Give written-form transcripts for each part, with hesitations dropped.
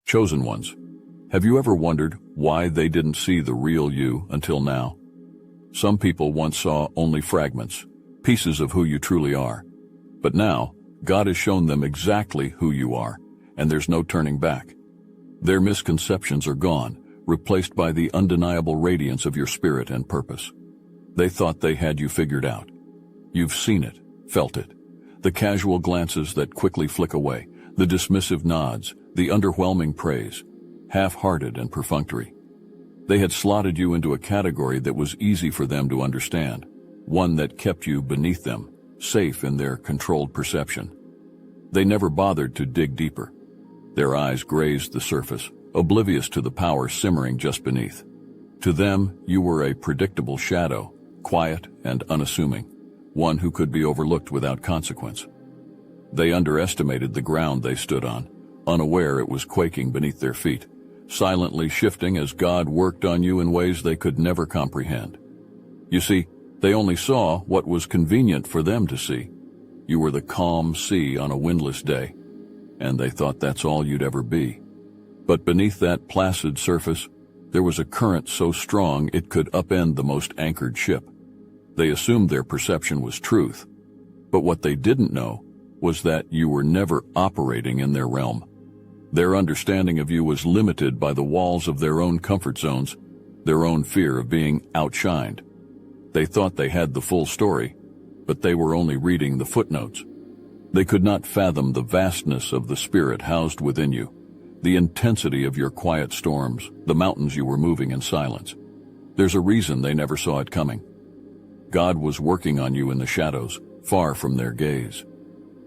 Chosen ones. Have you ever wondered why they didn't see the real you until now? Some people once saw only fragments, pieces of who you truly are. But now, God has shown them exactly who you are, and there's no turning back. Their misconceptions are gone, replaced by the undeniable radiance of your spirit and purpose. They thought they had you figured out. You've seen it, felt it. The casual glances that quickly flick away, the dismissive nods, the underwhelming praise, half-hearted and perfunctory. They had slotted you into a category that was easy for them to understand, one that kept you beneath them, safe in their controlled perception. They never bothered to dig deeper. Their eyes grazed the surface, oblivious to the power simmering just beneath. To them, you were a predictable shadow, quiet and unassuming, one who could be overlooked without consequence. They underestimated the ground they stood on, unaware it was quaking beneath their feet, silently shifting as God worked on you in ways they could never comprehend. You see, they only saw what was convenient for them to see. You were the calm sea on a windless day, and they thought that's all you'd ever be. But beneath that placid surface, there was a current so strong it could upend the most anchored ship. They assumed their perception was truth, but what they didn't know was that you were never operating in their realm. Their understanding of you was limited by the walls of their own comfort zones, their own fear of being outshined. They thought they had the full story, but they were only reading the footnotes. They could not fathom the vastness of the spirit housed within you, the intensity of your quiet storms, the mountains you were moving in silence. There's a reason they never saw it coming. God was working on you in the shadows, far from their gaze.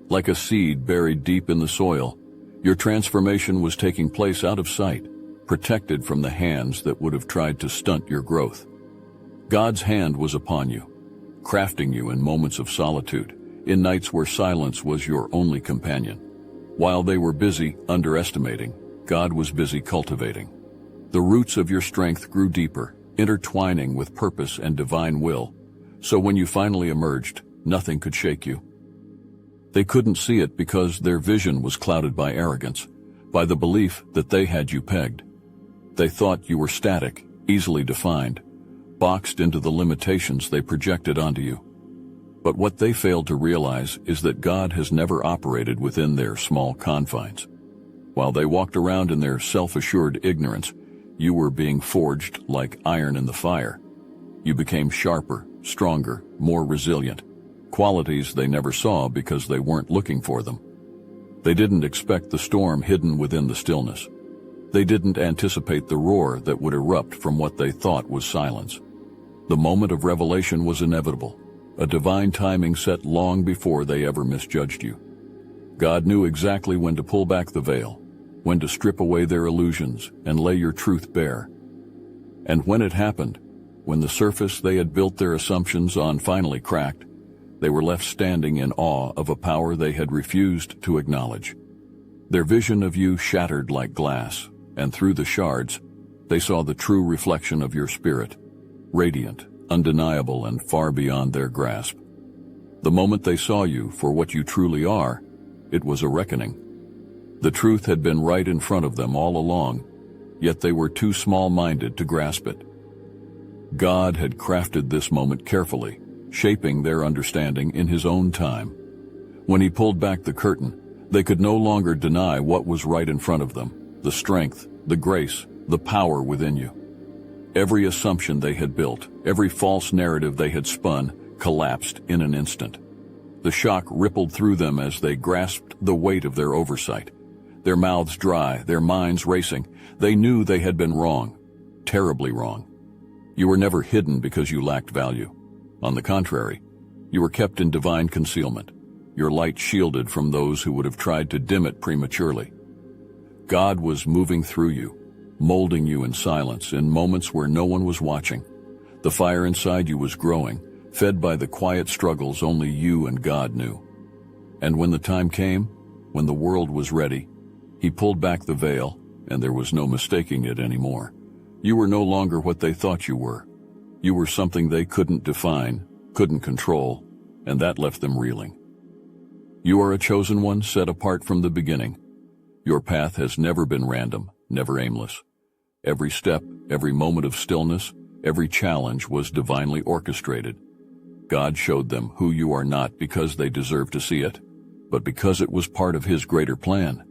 Like a seed buried deep in the soil, your transformation was taking place out of sight, protected from the hands that would have tried to stunt your growth. God's hand was upon you, crafting you in moments of solitude, in nights where silence was your only companion. While they were busy underestimating, God was busy cultivating. The roots of your strength grew deeper, intertwining with purpose and divine will, so when you finally emerged, nothing could shake you. They couldn't see it because their vision was clouded by arrogance, by the belief that they had you pegged. They thought you were static, easily defined, boxed into the limitations they projected onto you. But what they failed to realize is that God has never operated within their small confines. While they walked around in their self-assured ignorance, you were being forged like iron in the fire. You became sharper, stronger, more resilient, qualities they never saw because they weren't looking for them. They didn't expect the storm hidden within the stillness. They didn't anticipate the roar that would erupt from what they thought was silence. The moment of revelation was inevitable, a divine timing set long before they ever misjudged you. God knew exactly when to pull back the veil, when to strip away their illusions and lay your truth bare. And when it happened, when the surface they had built their assumptions on finally cracked, they were left standing in awe of a power they had refused to acknowledge. Their vision of you shattered like glass, and through the shards, they saw the true reflection of your spirit, radiant, undeniable, and far beyond their grasp. The moment they saw you for what you truly are, it was a reckoning. The truth had been right in front of them all along, yet they were too small-minded to grasp it. God had crafted this moment carefully, shaping their understanding in His own time. When He pulled back the curtain, they could no longer deny what was right in front of them, the strength, the grace, the power within you. Every assumption they had built, every false narrative they had spun, collapsed in an instant. The shock rippled through them as they grasped the weight of their oversight. Their mouths dry, their minds racing. They knew they had been wrong, terribly wrong. You were never hidden because you lacked value. On the contrary, you were kept in divine concealment, your light shielded from those who would have tried to dim it prematurely. God was moving through you, molding you in silence in moments where no one was watching. The fire inside you was growing, fed by the quiet struggles only you and God knew. And when the time came, when the world was ready, He pulled back the veil, and there was no mistaking it anymore. You were no longer what they thought you were. You were something they couldn't define, couldn't control, and that left them reeling. You are a chosen one set apart from the beginning. Your path has never been random, never aimless. Every step, every moment of stillness, every challenge was divinely orchestrated. God showed them who you are not because they deserve to see it, but because it was part of His greater plan.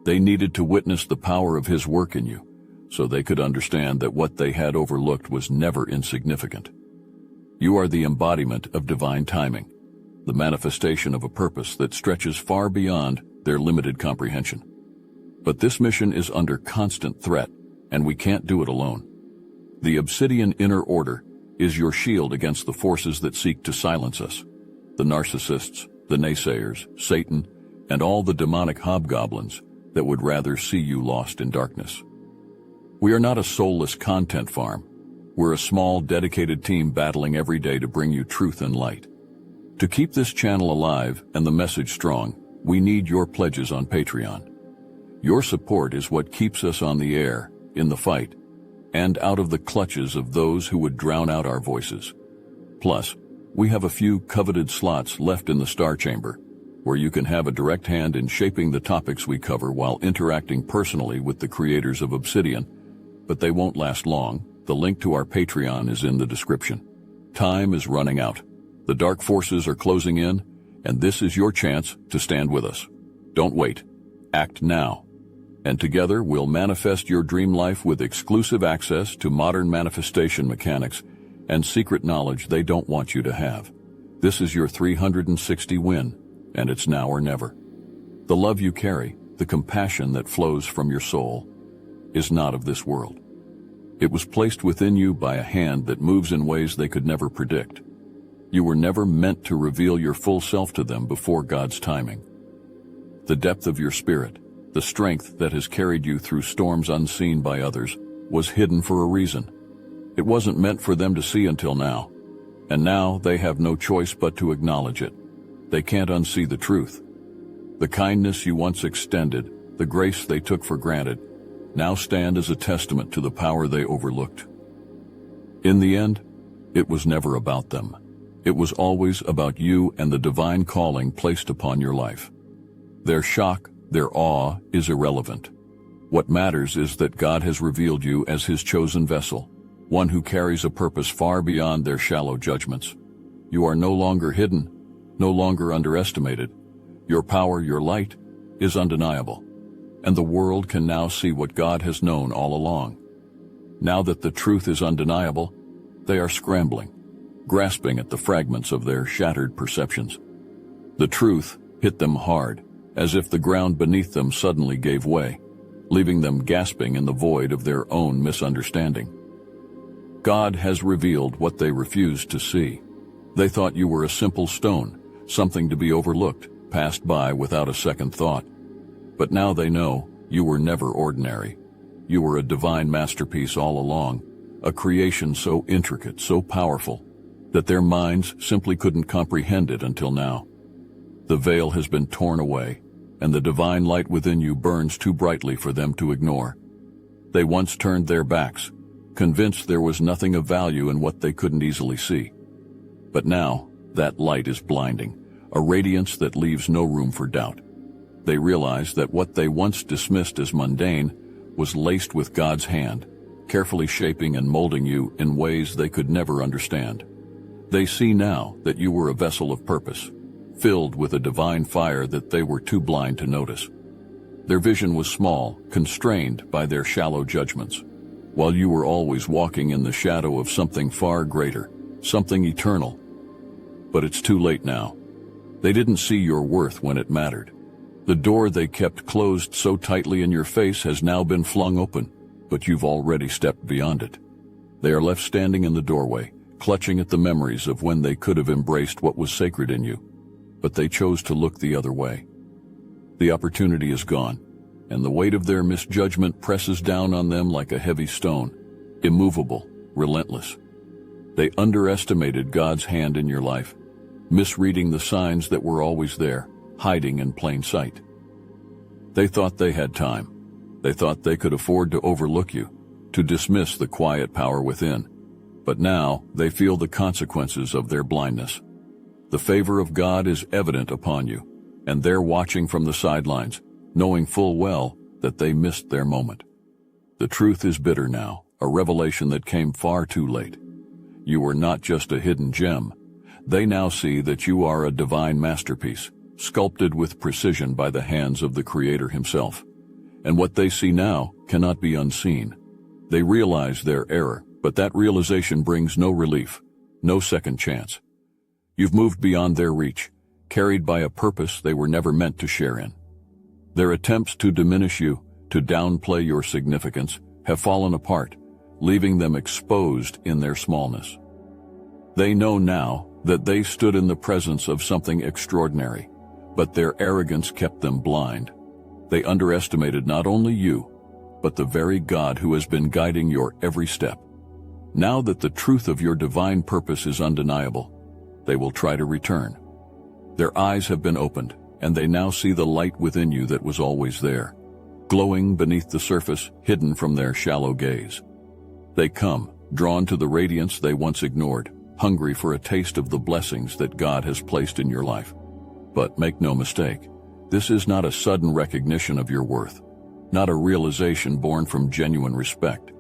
They needed to witness the power of His work in you, so they could understand that what they had overlooked was never insignificant. You are the embodiment of divine timing, the manifestation of a purpose that stretches far beyond their limited comprehension. But this mission is under constant threat, and we can't do it alone. The Obsidian inner order is your shield against the forces that seek to silence us. The narcissists, the naysayers, Satan, and all the demonic hobgoblins that would rather see you lost in darkness. We are not a soulless content farm. We're a small, dedicated team battling every day to bring you truth and light. To keep this channel alive and the message strong, we need your pledges on Patreon. Your support is what keeps us on the air, in the fight, and out of the clutches of those who would drown out our voices. Plus, we have a few coveted slots left in the Star Chamber, where you can have a direct hand in shaping the topics we cover while interacting personally with the creators of Obsidian, but they won't last long. The link to our Patreon is in the description. Time is running out. The dark forces are closing in, and this is your chance to stand with us. Don't wait. Act now. And together we'll manifest your dream life with exclusive access to modern manifestation mechanics and secret knowledge they don't want you to have. This is your 360 win, and it's now or never. The love you carry, the compassion that flows from your soul, is not of this world. It was placed within you by a hand that moves in ways they could never predict. You were never meant to reveal your full self to them before God's timing. The depth of your spirit, the strength that has carried you through storms unseen by others, was hidden for a reason. It wasn't meant for them to see until now, and now they have no choice but to acknowledge it. They can't unsee the truth. The kindness you once extended, the grace they took for granted, now stand as a testament to the power they overlooked. In the end, it was never about them. It was always about you and the divine calling placed upon your life. Their shock, their awe is irrelevant. What matters is that God has revealed you as His chosen vessel, one who carries a purpose far beyond their shallow judgments. You are no longer hidden, no longer underestimated. Your power, your light, is undeniable, and the world can now see what God has known all along. Now that the truth is undeniable, they are scrambling, grasping at the fragments of their shattered perceptions. The truth hit them hard, as if the ground beneath them suddenly gave way, leaving them gasping in the void of their own misunderstanding. God has revealed what they refused to see. They thought you were a simple stone, something to be overlooked, passed by without a second thought. But now they know you were never ordinary. You were a divine masterpiece all along, a creation so intricate, so powerful, that their minds simply couldn't comprehend it until now. The veil has been torn away, and the divine light within you burns too brightly for them to ignore. They once turned their backs, convinced there was nothing of value in what they couldn't easily see. But now, that light is blinding, a radiance that leaves no room for doubt. They realize that what they once dismissed as mundane was laced with God's hand, carefully shaping and molding you in ways they could never understand. They see now that you were a vessel of purpose, filled with a divine fire that they were too blind to notice. Their vision was small, constrained by their shallow judgments, while you were always walking in the shadow of something far greater, something eternal. But it's too late now. They didn't see your worth when it mattered. The door they kept closed so tightly in your face has now been flung open, but you've already stepped beyond it. They are left standing in the doorway, clutching at the memories of when they could have embraced what was sacred in you, but they chose to look the other way. The opportunity is gone, and the weight of their misjudgment presses down on them like a heavy stone, immovable, relentless. They underestimated God's hand in your life, misreading the signs that were always there, hiding in plain sight. They thought they had time. They thought they could afford to overlook you, to dismiss the quiet power within. But now they feel the consequences of their blindness. The favor of God is evident upon you, and they're watching from the sidelines, knowing full well that they missed their moment. The truth is bitter now, a revelation that came far too late. You are not just a hidden gem. They now see that you are a divine masterpiece, sculpted with precision by the hands of the Creator himself. And what they see now cannot be unseen. They realize their error, but that realization brings no relief, no second chance. You've moved beyond their reach, carried by a purpose they were never meant to share in. Their attempts to diminish you, to downplay your significance, have fallen apart, leaving them exposed in their smallness. They know now that they stood in the presence of something extraordinary, but their arrogance kept them blind. They underestimated not only you, but the very God who has been guiding your every step. Now that the truth of your divine purpose is undeniable, they will try to return. Their eyes have been opened, and they now see the light within you that was always there, glowing beneath the surface, hidden from their shallow gaze. They come, drawn to the radiance they once ignored, hungry for a taste of the blessings that God has placed in your life. But make no mistake, this is not a sudden recognition of your worth, not a realization born from genuine respect.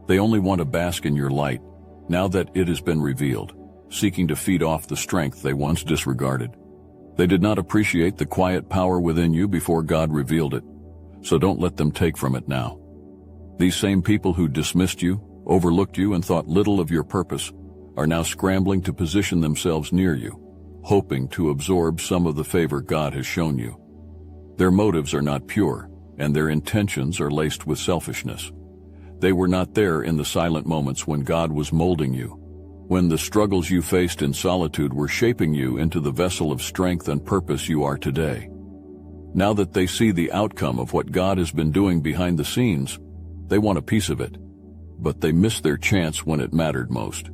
They only want to bask in your light, now that it has been revealed, seeking to feed off the strength they once disregarded. They did not appreciate the quiet power within you before God revealed it, so don't let them take from it now. These same people who dismissed you, overlooked you, and thought little of your purpose are now scrambling to position themselves near you, hoping to absorb some of the favor God has shown you. Their motives are not pure, and their intentions are laced with selfishness. They were not there in the silent moments when God was molding you, when the struggles you faced in solitude were shaping you into the vessel of strength and purpose you are today. Now that they see the outcome of what God has been doing behind the scenes, they want a piece of it, but they missed their chance when it mattered most.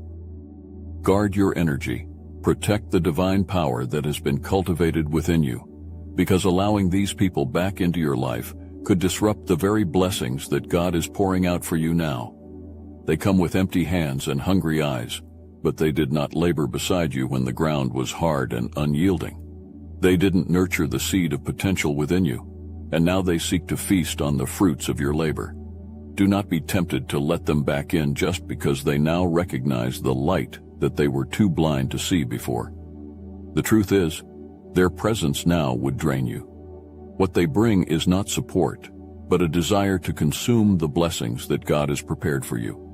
Guard your energy, protect the divine power that has been cultivated within you, because allowing these people back into your life could disrupt the very blessings that God is pouring out for you now. They come with empty hands and hungry eyes, but they did not labor beside you when the ground was hard and unyielding. They didn't nurture the seed of potential within you, and now they seek to feast on the fruits of your labor. Do not be tempted to let them back in just because they now recognize the light that they were too blind to see before. The truth is, their presence now would drain you. What they bring is not support, but a desire to consume the blessings that God has prepared for you.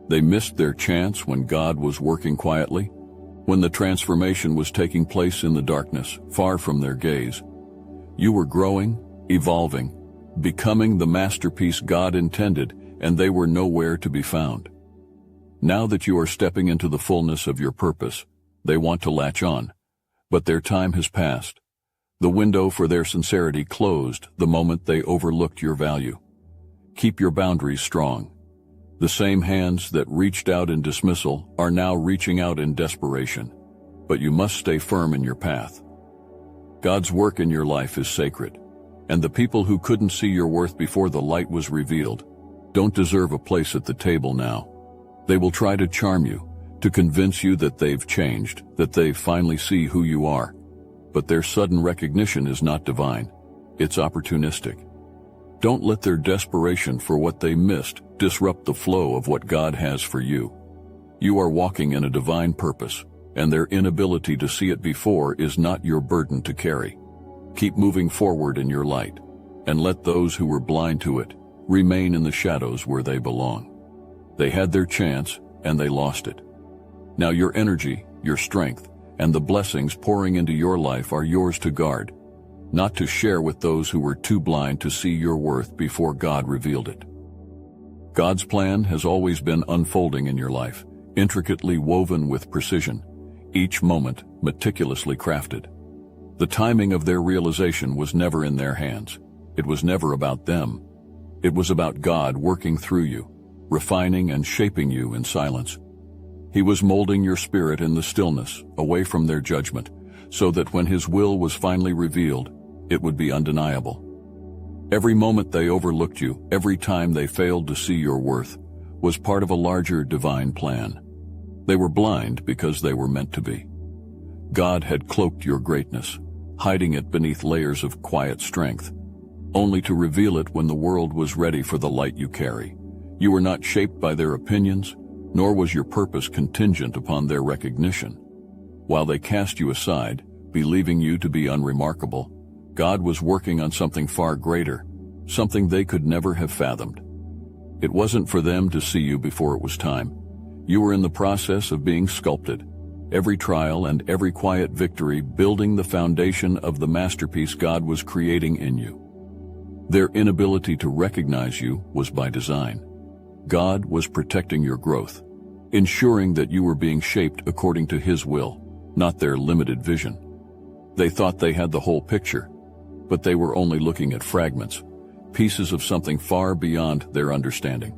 They missed their chance when God was working quietly, when the transformation was taking place in the darkness, far from their gaze. You were growing, evolving, becoming the masterpiece God intended, and they were nowhere to be found. Now that you are stepping into the fullness of your purpose, they want to latch on, but their time has passed. The window for their sincerity closed the moment they overlooked your value. Keep your boundaries strong. The same hands that reached out in dismissal are now reaching out in desperation, but you must stay firm in your path. God's work in your life is sacred, and the people who couldn't see your worth before the light was revealed don't deserve a place at the table now. They will try to charm you, to convince you that they've changed, that they finally see who you are. But their sudden recognition is not divine, it's opportunistic. Don't let their desperation for what they missed disrupt the flow of what God has for you. You are walking in a divine purpose, and their inability to see it before is not your burden to carry. Keep moving forward in your light, and let those who were blind to it remain in the shadows where they belong. They had their chance, and they lost it. Now your energy, your strength, and the blessings pouring into your life are yours to guard, not to share with those who were too blind to see your worth before God revealed it. God's plan has always been unfolding in your life, intricately woven with precision, each moment meticulously crafted. The timing of their realization was never in their hands. It was never about them. It was about God working through you, refining and shaping you in silence. He was molding your spirit in the stillness, away from their judgment, so that when His will was finally revealed, it would be undeniable. Every moment they overlooked you, every time they failed to see your worth, was part of a larger divine plan. They were blind because they were meant to be. God had cloaked your greatness, hiding it beneath layers of quiet strength. only to reveal it when the world was ready for the light you carry. You were not shaped by their opinions, nor was your purpose contingent upon their recognition. While they cast you aside, believing you to be unremarkable, God was working on something far greater, something they could never have fathomed. It wasn't for them to see you before it was time. You were in the process of being sculpted, every trial and every quiet victory building the foundation of the masterpiece God was creating in you. Their inability to recognize you was by design. God was protecting your growth, ensuring that you were being shaped according to His will, not their limited vision. They thought they had the whole picture, but they were only looking at fragments, pieces of something far beyond their understanding.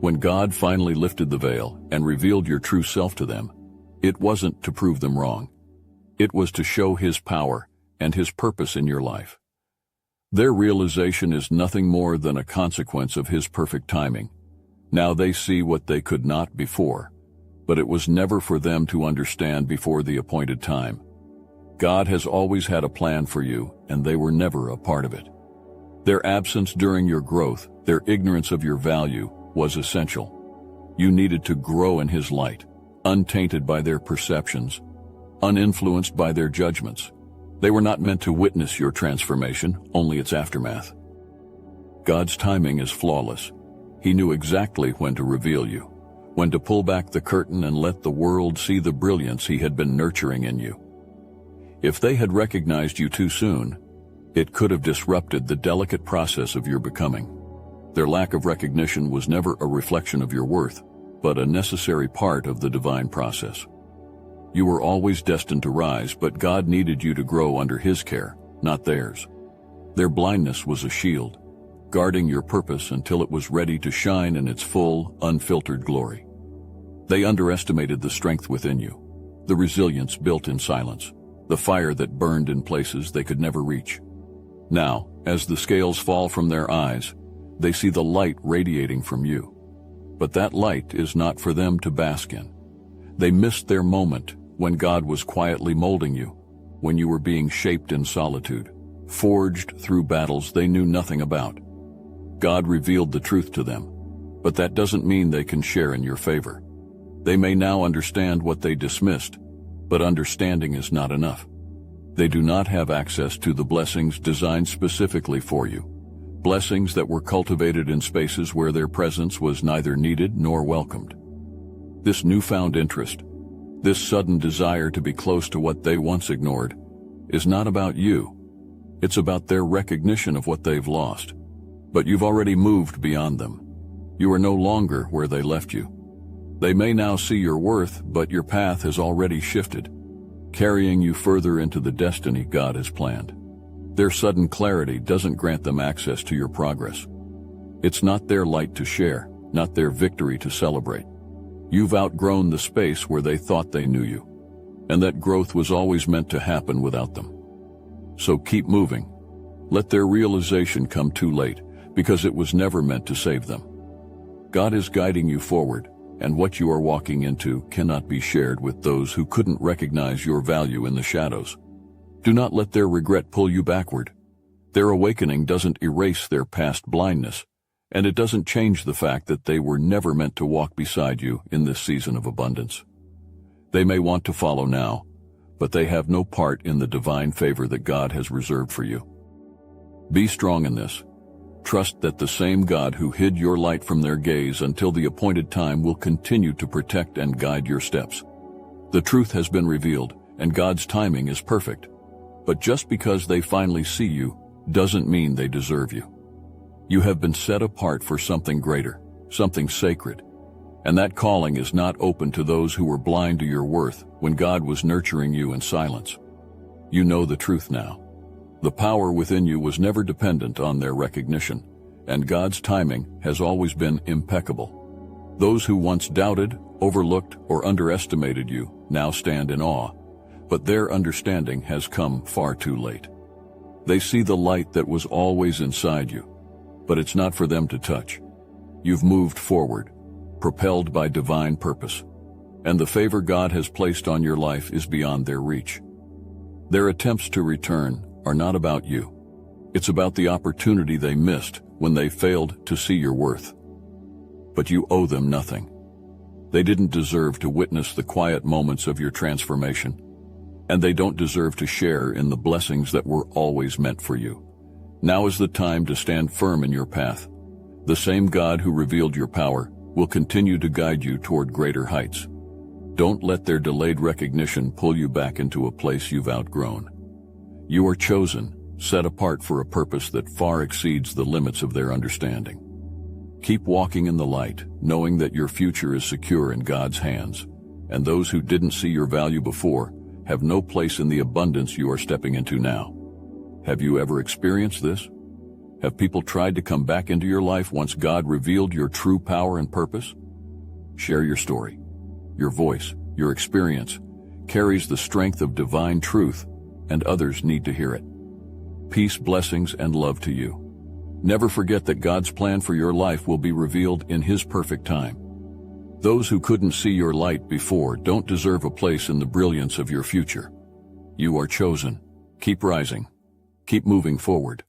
When God finally lifted the veil and revealed your true self to them, it wasn't to prove them wrong. It was to show His power and His purpose in your life. Their realization is nothing more than a consequence of His perfect timing. Now they see what they could not before, but it was never for them to understand before the appointed time. God has always had a plan for you, and they were never a part of it. Their absence during your growth, their ignorance of your value, was essential. You needed to grow in His light, untainted by their perceptions, uninfluenced by their judgments. They were not meant to witness your transformation, only its aftermath. God's timing is flawless. He knew exactly when to reveal you, when to pull back the curtain and let the world see the brilliance He had been nurturing in you. If they had recognized you too soon, it could have disrupted the delicate process of your becoming. Their lack of recognition was never a reflection of your worth, but a necessary part of the divine process. You were always destined to rise, but God needed you to grow under His care, not theirs. Their blindness was a shield, guarding your purpose until it was ready to shine in its full, unfiltered glory. They underestimated the strength within you, the resilience built in silence, the fire that burned in places they could never reach. Now, as the scales fall from their eyes, they see the light radiating from you. But that light is not for them to bask in. They missed their moment when God was quietly molding you, when you were being shaped in solitude, forged through battles they knew nothing about. God revealed the truth to them, but that doesn't mean they can share in your favor. They may now understand what they dismissed, but understanding is not enough. They do not have access to the blessings designed specifically for you, blessings that were cultivated in spaces where their presence was neither needed nor welcomed. This newfound interest, this sudden desire to be close to what they once ignored, is not about you. It's about their recognition of what they've lost. But you've already moved beyond them. You are no longer where they left you. They may now see your worth, but your path has already shifted, carrying you further into the destiny God has planned. Their sudden clarity doesn't grant them access to your progress. It's not their light to share, not their victory to celebrate. You've outgrown the space where they thought they knew you, and that growth was always meant to happen without them. So keep moving. Let their realization come too late, because it was never meant to save them. God is guiding you forward, and what you are walking into cannot be shared with those who couldn't recognize your value in the shadows. Do not let their regret pull you backward. Their awakening doesn't erase their past blindness, and it doesn't change the fact that they were never meant to walk beside you in this season of abundance. They may want to follow now, but they have no part in the divine favor that God has reserved for you. Be strong in this. Trust that the same God who hid your light from their gaze until the appointed time will continue to protect and guide your steps. The truth has been revealed, and God's timing is perfect. But just because they finally see you doesn't mean they deserve you. You have been set apart for something greater, something sacred, and that calling is not open to those who were blind to your worth when God was nurturing you in silence. You know the truth now. The power within you was never dependent on their recognition, and God's timing has always been impeccable. Those who once doubted, overlooked, or underestimated you now stand in awe, but their understanding has come far too late. They see the light that was always inside you, but it's not for them to touch. You've moved forward, propelled by divine purpose, and the favor God has placed on your life is beyond their reach. Their attempts to return are not about you. It's about the opportunity they missed when they failed to see your worth. But you owe them nothing. They didn't deserve to witness the quiet moments of your transformation, and they don't deserve to share in the blessings that were always meant for you. Now is the time to stand firm in your path. The same God who revealed your power will continue to guide you toward greater heights. Don't let their delayed recognition pull you back into a place you've outgrown. You are chosen, set apart for a purpose that far exceeds the limits of their understanding. Keep walking in the light, knowing that your future is secure in God's hands, and those who didn't see your value before have no place in the abundance you are stepping into now. Have you ever experienced this? Have people tried to come back into your life once God revealed your true power and purpose? Share your story. Your voice, your experience, carries the strength of divine truth, and others need to hear it. Peace, blessings, and love to you. Never forget that God's plan for your life will be revealed in His perfect time. Those who couldn't see your light before don't deserve a place in the brilliance of your future. You are chosen. Keep rising. Keep moving forward.